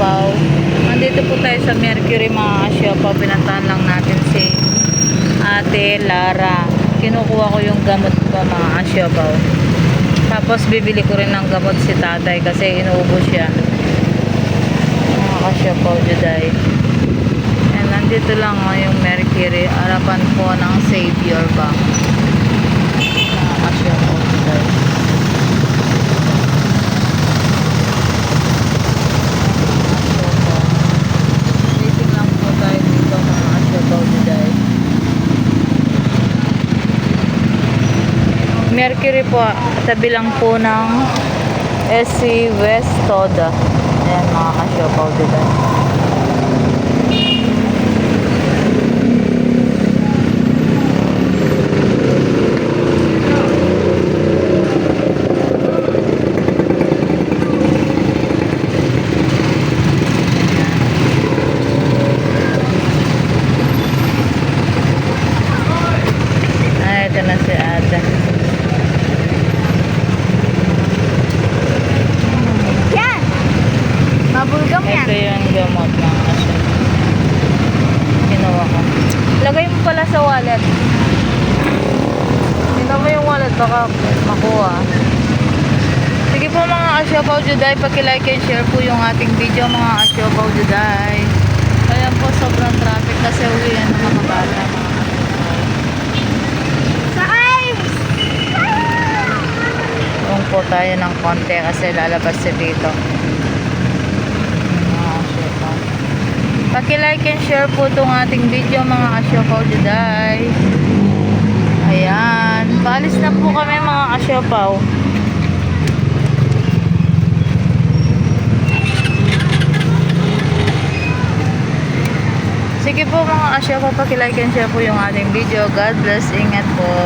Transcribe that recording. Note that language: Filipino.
Siopaw. Nandito po tayo sa Mercury mga ka-Siopaw. Pinuntahan lang natin si Ate Lara. Kinukuha ko yung gamot ko mga ka-Siopaw. Tapos bibili ko rin ng gamot si tatay kasi inuubos siya. Mga ka-Siopaw Juday. And nandito lang yung Mercury. Harapan po ng Savior Bank. Mga ka-Siopaw Juday. Mercury po, tabi lang po ng SC West Toda. Ayan mga ka-Siopaw dito. Ito na si Ate. Mabulgam yan. Ito yung gamot mga ka-Siopaw. Ginawa ko. Lagay mo pala sa wallet. Tingnan mo yung wallet, baka makuha. Sige po mga ka-Siopaw Juday, paki-like and share po yung ating video mga ka-Siopaw Juday. Ayan po, sobrang traffic kasi uwian ng mga bata mga ka-Siopaw. Sakay! Doon po tayo ng konti kasi lalabas si Tito. Paki-like and share po itong ating video mga ka-Siopaw Juday. Ayan. Paalis na po kami mga ka-Siopaw. Sige po mga ka-Siopaw, paki-like and share po yung ating video. God bless. Ingat po.